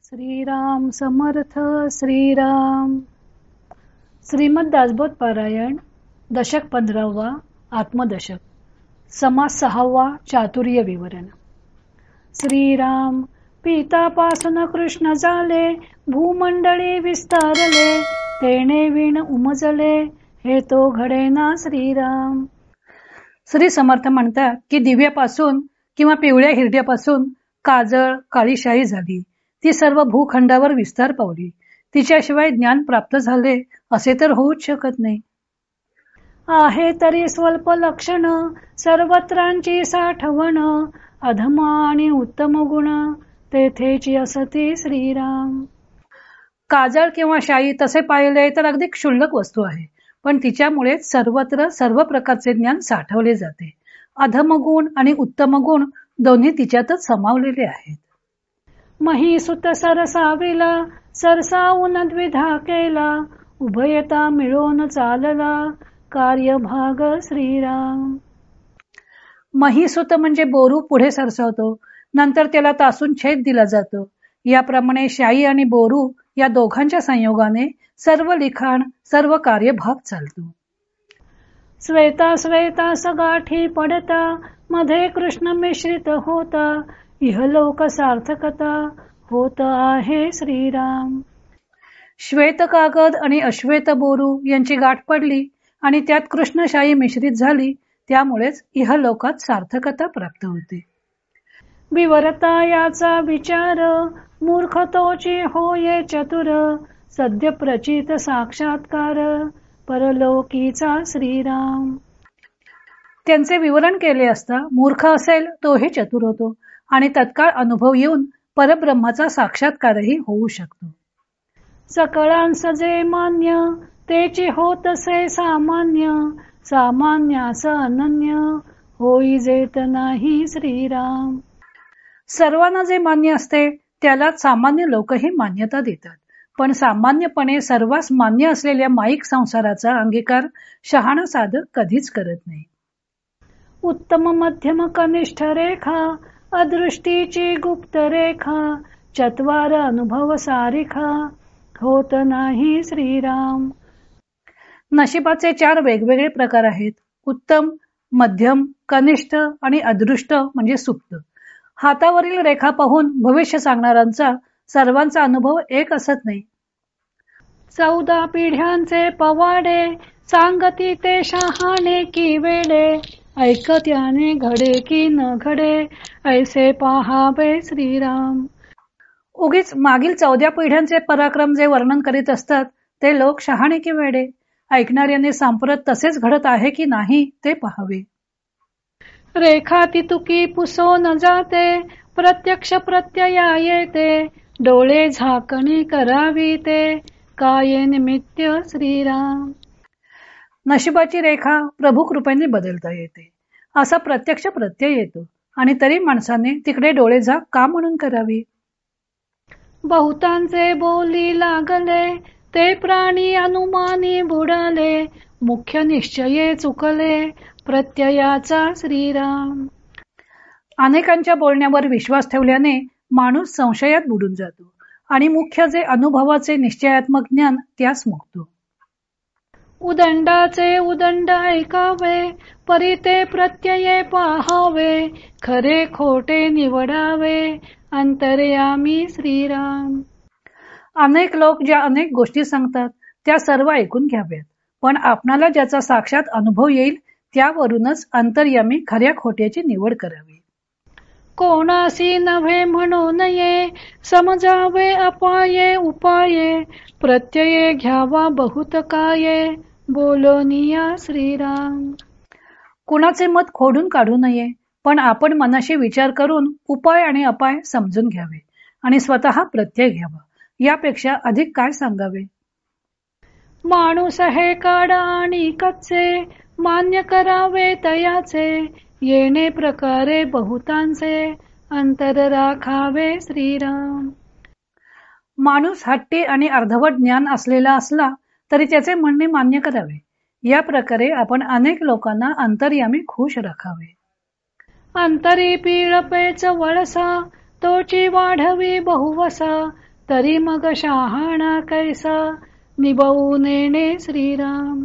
श्रीराम समर्थ श्रीराम. श्रीमद दासबोध पारायण दशक 15वा आत्मदशक समास 6वा चातुर्य विवरण. श्रीराम पितापासून कृष्ण झाले, भूमंडळी विस्तारले, तेणे विण उमजले, हे तो घडेना श्रीराम. श्री समर्थ म्हणतात की दिव्यापासून किंवा पिवळ्या हिरड्यापासून काजळ काळी शाई झाली, ती सर्व भूखंडावर विस्तार पावली. तिच्याशिवाय ज्ञान प्राप्त झाले असे तर होऊच शकत नाही. आहे तरी स्वल्प लक्षण, सर्वत्रांची साठवण, अधम आणि उत्तम गुण, तेथेची असती श्रीराम. काजळ किंवा शाई तसे पाहिले तर अगदी क्षुल्लक वस्तू आहे, पण तिच्यामुळे सर्वत्र सर्व प्रकारचे ज्ञान साठवले जाते. अधम गुण आणि उत्तम गुण दोन्ही तिच्यातच समावलेले आहेत. महिसुत सरसाविला, सरसावून द्विधा केला, उभयता मिळून चालला, कार्यभाग श्रीराम. महिसुत म्हणजे बोरू पुढे सरसावतो, नंतर त्याला तासून छेद दिला जातो. याप्रमाणे शाई आणि बोरू या दोघांच्या संयोगाने सर्व लिखाण सर्व कार्यभाग चालतो. श्वेता श्वेता सगाठी पडता, मध्ये कृष्ण मिश्रित होता, इहलोक सार्थकता होत आहे श्रीराम. श्वेत कागद आणि अश्वेत बोरू यांची गाठ पडली आणि त्यात कृष्णशाही मिश्रित झाली, त्यामुळेच इहलोकात सार्थकता प्राप्त होते. विवरता याचा विचार, मूर्ख तोची होये चतुर, सद्य प्रचित साक्षात्कार, परलोकीचा श्रीराम. त्यांचे विवरण केले असता मूर्ख असेल तोही चतुर होतो आणि तत्काळ अनुभव येऊन परब्रह्माचा साक्षात्कारही होऊ शकतो. सकळांस जे मान्य, तेची होतसे सामान्य, सामान्यास अनन्य, होई जेत नाही श्रीराम. सर्वांना जे मान्य असते त्याला सामान्य लोकही मान्यता देतात, पण सामान्यपणे सर्वांस मान्य असलेल्या माईक संसाराचा अंगीकार शहाणा साधक कधीच करत नाही. उत्तम मध्यम कनिष्ठ रेखा, अदृष्टीची गुप्त रेखा, चत्वार अनुभव सारिखा, होत नाही श्रीराम. नशिबाचे 4 वेगवेगळे प्रकार आहेत: उत्तम, मध्यम, कनिष्ठ आणि अदृष्ट म्हणजे सुप्त. हातावरील रेखा पाहून भविष्य सांगणाऱ्यांचा सर्वांचा अनुभव एक असत नाही. 14 पिढ्यांचे पवाडे, सांगती ते शहाणे की वेडे, ऐकत्याने घडे की न घडे, ऐसे पहावे श्रीराम. उगीच मागील 14 पिढ्यांचे पराक्रम जे वर्णन करीत असतात ते लोक शहाणे की वेडे, ऐकणाऱ्याने सांप्रत तसेच घडत आहे की नाही ते पहावे. रेखा तितुकी पुसो न जाते, प्रत्यक्ष प्रत्यया येते, डोळे झाकणी करावी ते, काय निमित्त श्रीराम. नशिबाची रेखा प्रभू कृपेने बदलता येते, असा प्रत्यक्ष प्रत्यय येतो आणि तरी माणसाने तिकडे डोळे झाक का म्हणून करावी. बहुतांचे बोली लागले, ते प्राणी अनुमानी बुडाले, मुख्य निश्चये चुकले, प्रत्ययाचा श्रीराम. अनेकांच्या बोलण्यावर विश्वास ठेवल्याने माणूस संशयात बुडून जातो आणि मुख्य जे अनुभवाचे निश्चयात्मक ज्ञान त्यास मुकतो. उदंडाचे उदंड ऐकावे, परी ते प्रत्यये पाहावे, खरे खोटे निवडावे, अंतर्यामी श्रीराम. अनेक लोक ज्या अनेक गोष्टी सांगतात त्या सर्व ऐकून घ्याव्यात, पण आपणाला ज्याचा साक्षात अनुभव येईल त्यावरूनच अंतर्यामी खऱ्या खोट्याची निवड करावी. कोणासी नव्हे म्हणू नये, समजावे अपाये उपाये, प्रत्यये घ्यावा बहुत काये, बोलोनिया श्रीराम. कुणाचे मत खोडून काढू नये, पण आपण मनाशी विचार करून उपाय आणि अपाय समजून घ्यावे आणि स्वतः प्रत्यय घ्यावा. यापेक्षा अधिक काय सांगावे. माणूस हे काड आणि कच्चे, मान्य करावे तयाचे, येणे प्रकारे बहुतांचे, अंतर राखावे श्रीराम. माणूस हट्टी आणि अर्धवट ज्ञान असलेला असला तरी त्याचे म्हणणे मान्य करावे. या प्रकारे आपण अनेक लोकांना अंतर्यामी खुश राखावे. अंतरी पीळ पेच वळसा, तोची वाढवी बहुवसा, तरी मग शहाणा कैसा निभवू नेणे श्रीराम.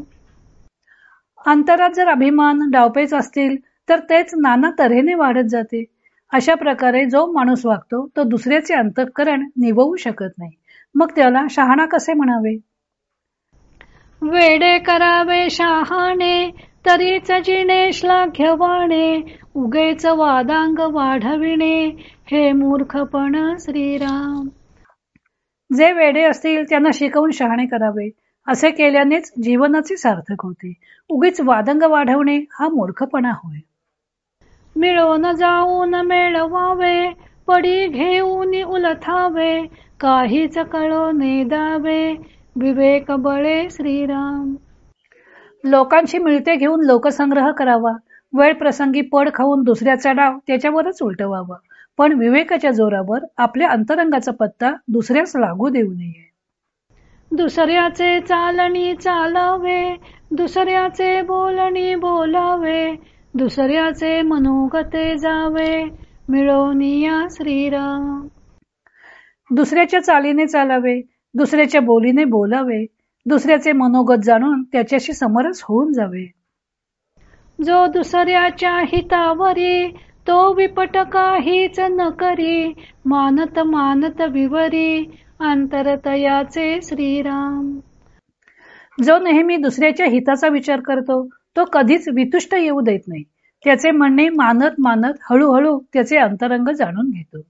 अंतरात जर अभिमान डावपेच असतील तर तेच नाना तऱ्हेने वाढत जाते. अशा प्रकारे जो माणूस वागतो तो दुसऱ्याचे अंतःकरण निभवू शकत नाही. मग त्याला शहाणा कसे म्हणावे? वेडे करावे शहाणे तरीच जिणे श्लाघ्यवाणे, उगेच वादांग वाढविणे हे मूर्खपण श्रीराम. जे वेडे असतील त्यांना शिकवून शहाणे करावे. असे केल्यानेच जीवनाचे सार्थक होते. उगीच वादंग वाढवणे हा मूर्खपणा होय. मिळून जाऊन मेळवावे, पडी घेऊन उलथावे, काहीच कळो नेदावे, विवेक बळे श्रीराम. लोकांची मिळते घेऊन लोकसंग्रह करावा. वेळ प्रसंगी पड खाऊन दुसऱ्याचा डाव त्याच्यावरच उलटवावा. पण विवेकाच्या जोरावर आपल्या अंतरंगाचा पत्ता दुसऱ्यास लागू देऊ नये. दुसऱ्याचे चालणी चालावे, दुसऱ्याचे बोलणी बोलावे, दुसऱ्याचे मनोगते जावे, मिळवनिया श्रीराम. दुसऱ्याच्या चालीने चालावे, दुसऱ्याच्या बोलीने बोलावे, दुसऱ्याचे मनोगत जाणून त्याच्याशी समरस होऊन जावे. जो दुसऱ्याच्या हितावरी तो विपट काहीच न करी, मानत मानत विवरी अंतरतयाचे श्रीराम. जो नेहमी दुसऱ्याच्या हिताचा विचार करतो तो कधीच वितुष्ट येऊ देत नाही. त्याचे म्हणणे मानत मानत हळूहळू त्याचे अंतरंग जाणून घेतो.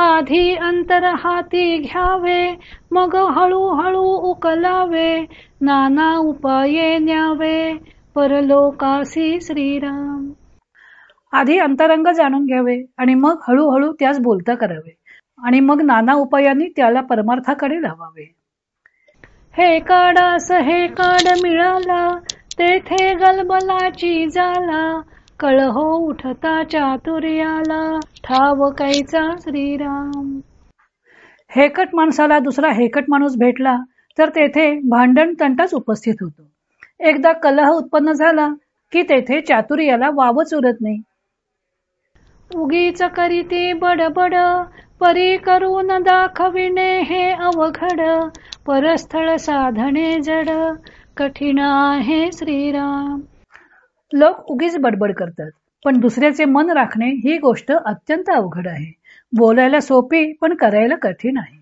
आधी अंतर हाती घ्यावे, मग हळूहळू उकलावे, नाना उपाये न्यावे, परलोकासी श्रीराम. आधी अंतरंग जाणून घ्यावे आणि मग हळूहळू त्यास बोलता करावे आणि मग नाना उपायांनी त्याला परमार्थाकडे लावावे. हे काडास हे काड मिळाला, तेथे गलबलाची जाला, कळहो उठता चातुर्याला, ठाव कैचा श्रीराम. हेकट माणसाला दुसरा हेकट माणूस भेटला तर तेथे भांडण तंटाच उपस्थित होतो. एकदा कलह उत्पन्न झाला की तेथे चातुर्याला वावच उरत नाही. उगीच करीती बडबड, परी करून दाखविणे हे अवघड, परस्थळ साधणे जड, कठीण आहे श्रीराम. लोक उगीच बडबड करतात, पण दुसऱ्याचे मन राखणे ही गोष्ट अत्यंत अवघड आहे. बोलायला सोपी पण करायला कठीण आहे.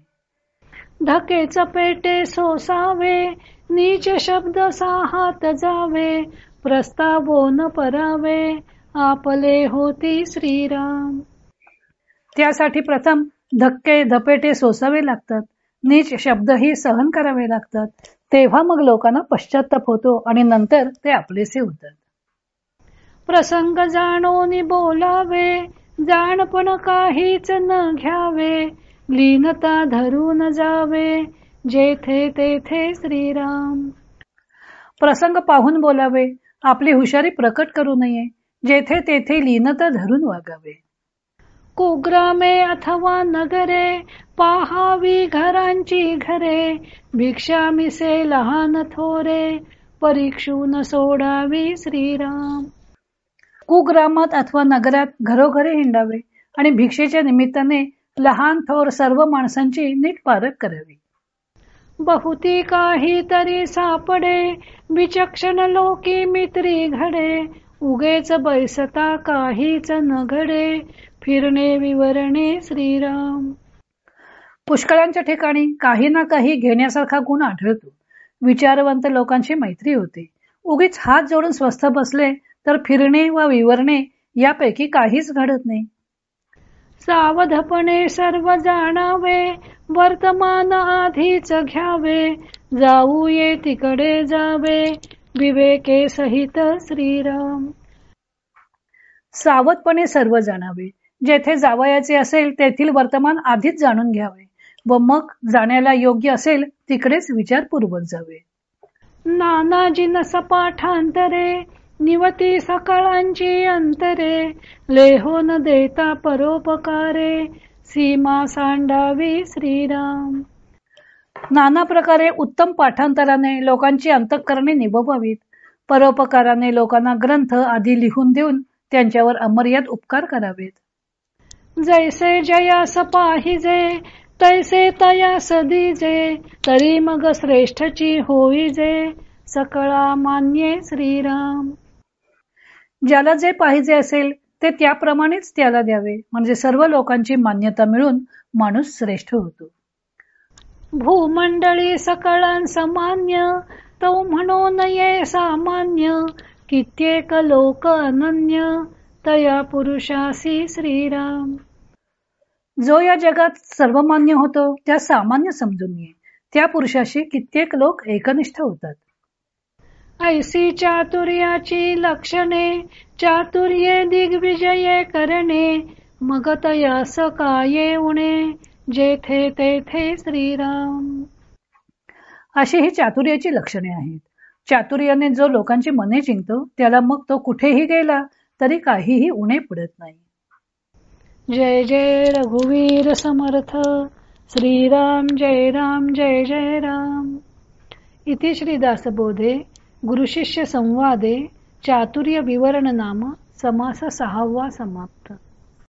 धके चपेटे सोसावे, नीच शब्द साहात जावे, प्रस्तावो न परावे, आपले होती श्रीराम. त्यासाठी प्रथम धक्के धपेटे सोसावे लागतात, नीच शब्दही सहन करावे लागतात. तेव्हा मग लोकांना पश्चाताप होतो आणि नंतर ते आपलेसे होतात. प्रसंग जाणून बोलावे, जाणपण काहीच न घ्यावे, लीनता धरून जावे, जेथे तेथे श्रीराम. प्रसंग पाहून बोलावे, आपली हुशारी प्रकट करू नये, जेथे तेथे लीनता धरून वागावे. कुग्रामे अथवा नगरे, पाहावी घरांची घरे, भिक्षा मिसे लहान थोरे, परीक्षून सोडावी श्रीराम. कुग्रामात अथवा नगरात घरोघरी हिंडावे आणि भिक्षेच्या निमित्ताने लहान थोर सर्व माणसांची नीट पारख करावी. बहुती काही तरी सापडे, विचक्षण लोकी मित्री घडे, उगेच बैसता काहीच न घडे, फिरणे विवरणे श्रीराम. पुष्कळांच्या ठिकाणी काही ना काही घेण्यासारखा गुण आढळतो. विचारवंत लोकांची मैत्री होते. उगीच हात जोडून स्वस्थ बसले तर फिरणे व विवरणे यापैकी काहीच घडत नाही. सावधपणे सर्व जाणावे, वर्तमान आधीच घ्यावे, जाऊ ये तिकडे जावे, विवेके सहित श्रीराम. सावधपणे सर्व जाणावे, जेथे जावयाचे असेल तेथील वर्तमान आधीच जाणून घ्यावे व मग जाण्याला योग्य असेल तिकडेच विचारपूर्वक जावे. नाना जिनस पाठांतरे, निवती सकाळांची अंतरे, लेहो न देता परोपकारे, सीमा सांडावी श्रीराम. नाना प्रकारे उत्तम पाठांतराने लोकांची अंतःकरणे निभवावीत. परोपकाराने लोकांना ग्रंथ आधी लिहून देऊन त्यांच्यावर अमर्याद उपकार करावेत. जैसे जयास पाहिजे तैसे तया सदीजे तरी मग श्रेष्ठची होईजे सकळा मान्ये श्रीराम. ज्याला जे पाहिजे असेल ते त्याप्रमाणेच त्याला द्यावे, म्हणजे सर्व लोकांची मान्यता मिळून माणूस श्रेष्ठ होतो. भूमंडळी सकळांसमान्य तो म्हणून ये सामान्य कित्येक लोक अनन्य तया पुरुषासी श्रीराम. जो या जगात सर्वमान्य होतो त्या सामान्य समजून ये, त्या पुरुषाशी कित्येक लोक एकनिष्ठ होतात. ऐसी चातुर्याची लक्षणे चातुर्ये दिग्विजये करणे मग तयास काय उणे जेथे तेथे श्रीराम. अशी ही चातुर्याची लक्षणे आहेत. चातुर्याने जो लोकांची मने जिंकतो त्याला मग तो कुठेही गेला तरी काहीही उणे पडत नाही. जय जय रघुवीर समर्थ. श्रीराम जय राम जय जय राम. इति श्री दासबोधे गुरुशिष्य संवादे चातुर्य विवरण नाम समास 6वा समाप्त.